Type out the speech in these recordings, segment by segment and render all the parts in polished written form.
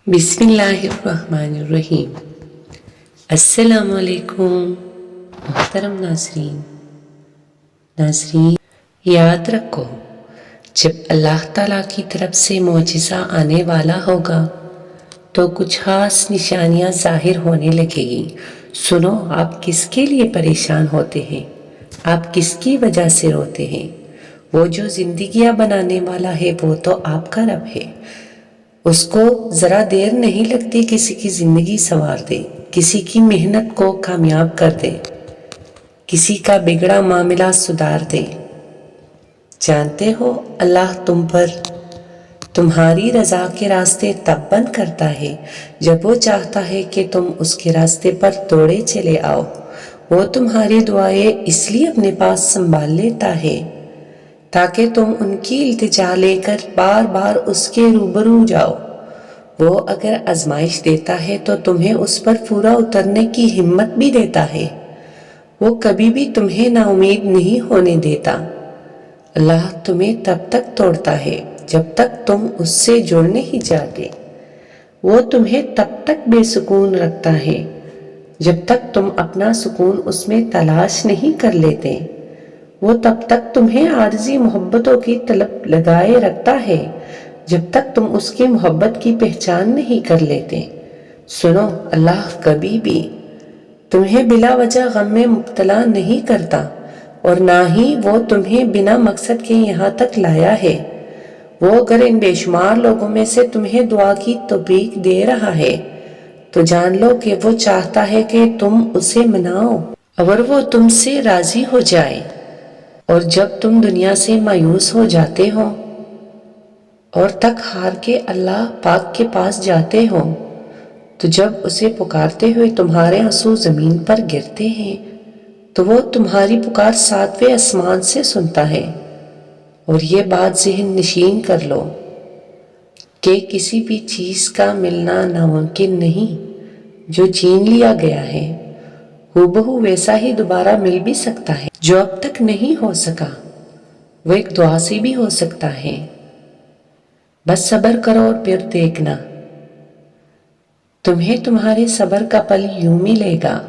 بسم اللہ الرحمن الرحیم۔ السلام علیکم محترم ناظرین، یاد رکھو جب اللہ تعالیٰ کی طرف سے معجزہ آنے والا ہوگا تو کچھ خاص نشانیاں ظاہر ہونے لگے گی۔ سنو، آپ کس کے لیے پریشان ہوتے ہیں؟ آپ کس کی وجہ سے روتے ہیں؟ وہ جو زندگیاں بنانے والا ہے وہ تو آپ کا رب ہے۔ اس کو ذرا دیر نہیں لگتی کسی کی زندگی سنوار دے، کسی کی محنت کو کامیاب کر دے، کسی کا بگڑا معاملہ سدھار دے۔ جانتے ہو اللہ تم پر تمہاری رضا کے راستے تب بند کرتا ہے جب وہ چاہتا ہے کہ تم اس کے راستے پر دوڑے چلے آؤ۔ وہ تمہاری دعائیں اس لیے اپنے پاس سنبھال لیتا ہے تاکہ تم ان کی التجا لے کر بار بار اس کے روبرو جاؤ۔ وہ اگر آزمائش دیتا ہے تو تمہیں اس پر پورا اترنے کی ہمت بھی دیتا ہے۔ وہ کبھی بھی تمہیں نا امید نہیں ہونے دیتا۔ اللہ تمہیں تب تک توڑتا ہے جب تک تم اس سے جڑ نہیں جاتے۔ وہ تمہیں تب تک بے سکون رکھتا ہے جب تک تم اپنا سکون اس میں تلاش نہیں کر لیتے۔ وہ تب تک تمہیں عارضی محبتوں کی طلب لگائے رکھتا ہے جب تک تم اس کی محبت کی پہچان نہیں کر لیتے۔ سنو، اللہ کبھی بھی تمہیں بلا وجہ غم میں مبتلا نہیں کرتا اور نہ ہی وہ تمہیں بنا مقصد کے یہاں تک لایا ہے۔ وہ اگر ان بے شمار لوگوں میں سے تمہیں دعا کی توفیق دے رہا ہے تو جان لو کہ وہ چاہتا ہے کہ تم اسے مناؤ اور وہ تم سے راضی ہو جائے۔ اور جب تم دنیا سے مایوس ہو جاتے ہو اور تک ہار کے اللہ پاک کے پاس جاتے ہو تو جب اسے پکارتے ہوئے تمہارے آنسو زمین پر گرتے ہیں تو وہ تمہاری پکار ساتویں آسمان سے سنتا ہے۔ اور یہ بات ذہن نشین کر لو کہ کسی بھی چیز کا ملنا ناممکن نہیں جو چھین لیا گیا ہے، ہو ویسا ہی دوبارہ مل بھی سکتا ہے۔ جو اب تک نہیں ہو سکا وہ ایک دعا سے بھی ہو سکتا ہے۔ بس صبر کرو اور پھر دیکھنا تمہیں تمہارے صبر کا پل یوں ملے گا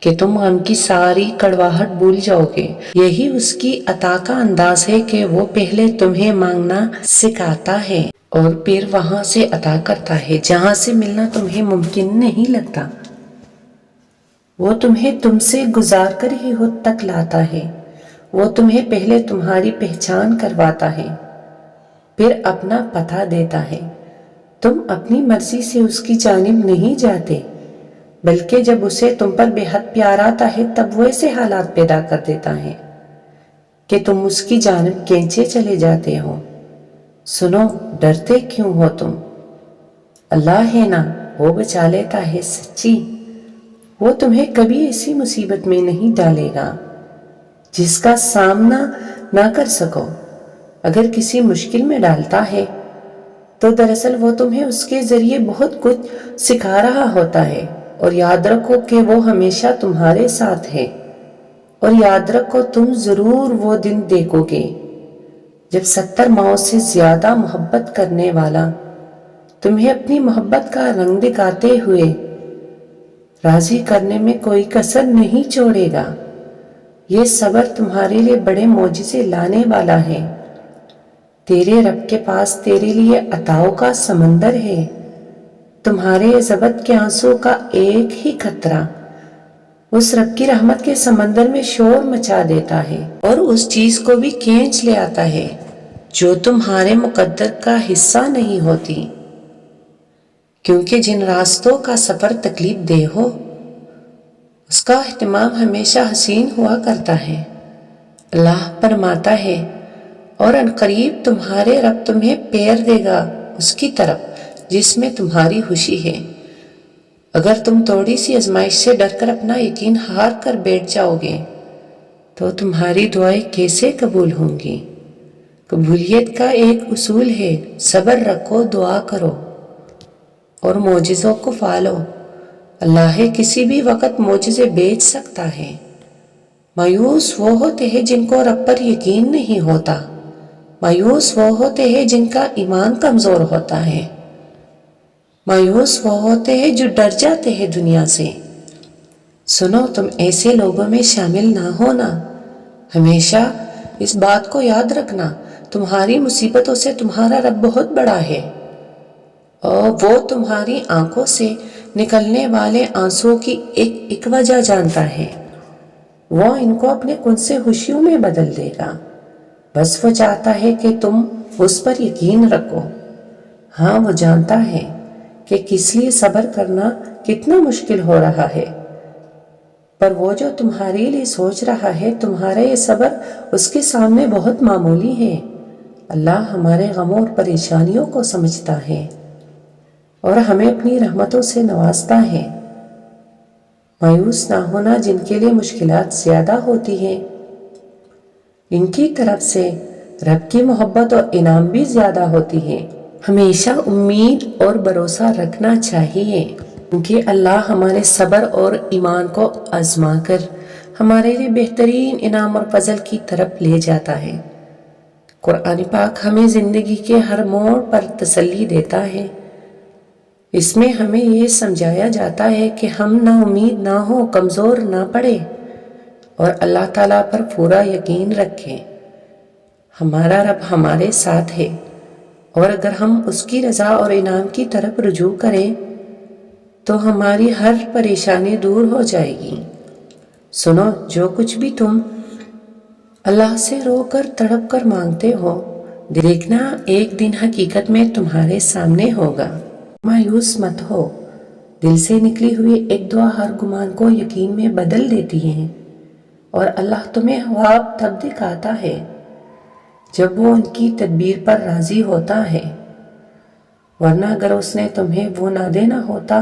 کہ تم غم کی ساری کڑواہٹ بھول جاؤ گے۔ یہی اس کی عطا کا انداز ہے کہ وہ پہلے تمہیں مانگنا سکھاتا ہے اور پھر وہاں سے عطا کرتا ہے جہاں سے ملنا تمہیں ممکن نہیں لگتا۔ وہ تمہیں تم سے گزار کر ہی خود تک لاتا ہے۔ وہ تمہیں پہلے تمہاری پہچان کرواتا ہے، پھر اپنا پتہ دیتا ہے۔ تم اپنی مرضی سے اس کی جانب نہیں جاتے بلکہ جب اسے تم پر بے حد پیار آتا ہے تب وہ ایسے حالات پیدا کر دیتا ہے کہ تم اس کی جانب کھینچے چلے جاتے ہو۔ سنو، ڈرتے کیوں ہو تم؟ اللہ ہے نا، وہ بچا لیتا ہے سچی۔ وہ تمہیں کبھی ایسی مصیبت میں نہیں ڈالے گا جس کا سامنا نہ کر سکو۔ اگر کسی مشکل میں ڈالتا ہے تو دراصل وہ تمہیں اس کے ذریعے بہت کچھ سکھا رہا ہوتا ہے۔ اور یاد رکھو کہ وہ ہمیشہ تمہارے ساتھ ہے۔ اور یاد رکھو تم ضرور وہ دن دیکھو گے جب 70 ماؤں سے زیادہ محبت کرنے والا تمہیں اپنی محبت کا رنگ دکھاتے ہوئے راضی کرنے میں کوئی کسر نہیں چھوڑے گا۔ یہ صبر تمہارے لیے بڑے معجزے لانے والا ہے۔ تیرے رب کے پاس تیرے لیے عطاؤں کا سمندر ہے۔ تمہارے ضبط کے آنسو کا ایک ہی قطرہ اس رب کی رحمت کے سمندر میں شور مچا دیتا ہے اور اس چیز کو بھی کھینچ لے آتا ہے جو تمہارے مقدر کا حصہ نہیں ہوتی۔ کیونکہ جن راستوں کا سفر تکلیف دہ ہو اس کا اہتمام ہمیشہ حسین ہوا کرتا ہے۔ اللہ فرماتا ہے، اور عنقریب تمہارے رب تمہیں پیر دے گا اس کی طرف جس میں تمہاری خوشی ہے۔ اگر تم تھوڑی سی آزمائش سے ڈر کر اپنا یقین ہار کر بیٹھ جاؤ گے تو تمہاری دعائیں کیسے قبول ہوں گی؟ قبولیت کا ایک اصول ہے، صبر رکھو، دعا کرو اور معجزوں کو پالو۔ اللہ کسی بھی وقت معجزے بھیج سکتا ہے۔ مایوس وہ ہوتے ہیں جن کو رب پر یقین نہیں ہوتا۔ مایوس وہ ہوتے ہیں جن کا ایمان کمزور ہوتا ہے۔ مایوس وہ ہوتے ہیں جو ڈر جاتے ہیں دنیا سے۔ سنو، تم ایسے لوگوں میں شامل نہ ہونا۔ ہمیشہ اس بات کو یاد رکھنا، تمہاری مصیبتوں سے تمہارا رب بہت بڑا ہے، اور وہ تمہاری آنکھوں سے نکلنے والے آنسوؤں کی ایک وجہ جانتا ہے۔ وہ ان کو اپنے کن سے خوشیوں میں بدل دے گا، بس وہ چاہتا ہے کہ تم اس پر یقین رکھو۔ ہاں، وہ جانتا ہے کہ کس لیے صبر کرنا کتنا مشکل ہو رہا ہے، پر وہ جو تمہارے لیے سوچ رہا ہے، تمہارا یہ صبر اس کے سامنے بہت معمولی ہے۔ اللہ ہمارے غموں اور پریشانیوں کو سمجھتا ہے اور ہمیں اپنی رحمتوں سے نوازتا ہے۔ مایوس نہ ہونا، جن کے لیے مشکلات زیادہ ہوتی ہیں ان کی طرف سے رب کی محبت اور انعام بھی زیادہ ہوتی ہے۔ ہمیشہ امید اور بھروسہ رکھنا چاہیے، کیونکہ اللہ ہمارے صبر اور ایمان کو آزما کر ہمارے لیے بہترین انعام اور فضل کی طرف لے جاتا ہے۔ قرآن پاک ہمیں زندگی کے ہر موڑ پر تسلی دیتا ہے۔ اس میں ہمیں یہ سمجھایا جاتا ہے کہ ہم نا امید نہ ہو، کمزور نہ پڑے اور اللہ تعالیٰ پر پورا یقین رکھیں۔ ہمارا رب ہمارے ساتھ ہے، اور اگر ہم اس کی رضا اور انعام کی طرف رجوع کریں تو ہماری ہر پریشانی دور ہو جائے گی۔ سنو، جو کچھ بھی تم اللہ سے رو کر تڑپ کر مانگتے ہو، دیکھنا ایک دن حقیقت میں تمہارے سامنے ہوگا۔ مایوس مت ہو، دل سے نکلی ہوئی ایک دعا ہر گمان کو یقین میں بدل دیتی ہے، اور اللہ تمہیں خواب تب دکھاتا ہے جب وہ ان کی تدبیر پر راضی ہوتا ہے، ورنہ اگر اس نے تمہیں وہ نہ دینا ہوتا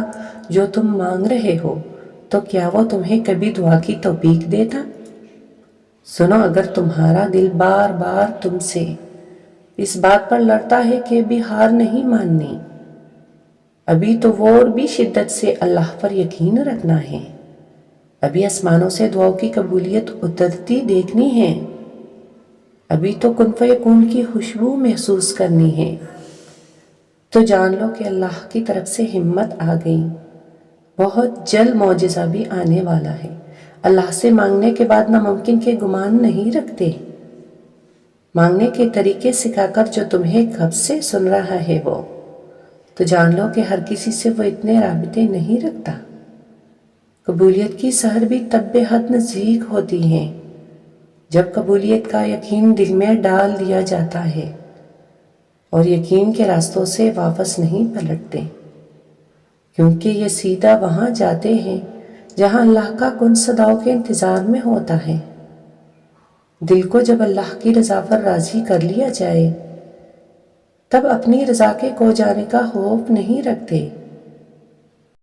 جو تم مانگ رہے ہو تو کیا وہ تمہیں کبھی دعا کی توفیق دیتا؟ سنو، اگر تمہارا دل بار بار تم سے اس بات پر لڑتا ہے کہ ابھی ہار نہیں ماننی، ابھی تو وہ اور بھی شدت سے اللہ پر یقین رکھنا ہے، ابھی آسمانوں سے دعاؤں کی قبولیت اترتی دیکھنی ہے، ابھی تو کن فیکون کی خوشبو محسوس کرنی ہے، تو جان لو کہ اللہ کی طرف سے ہمت آ گئی۔ بہت جلد معجزہ بھی آنے والا ہے۔ اللہ سے مانگنے کے بعد ناممکن کے گمان نہیں رکھتے، مانگنے کے طریقے سکھا کر جو تمہیں کب سے سن رہا ہے وہ تو جان لو کہ ہر کسی سے وہ اتنے رابطے نہیں رکھتا۔ قبولیت کی سحر بھی تب بے حد نزدیک ہوتی ہے جب قبولیت کا یقین دل میں ڈال دیا جاتا ہے اور یقین کے راستوں سے واپس نہیں پلٹتے، کیونکہ یہ سیدھا وہاں جاتے ہیں جہاں اللہ کا کن صداؤں کے انتظار میں ہوتا ہے۔ دل کو جب اللہ کی رضا پر راضی کر لیا جائے تب اپنی رضا کے کھو جانے کا خوف نہیں رکھتے۔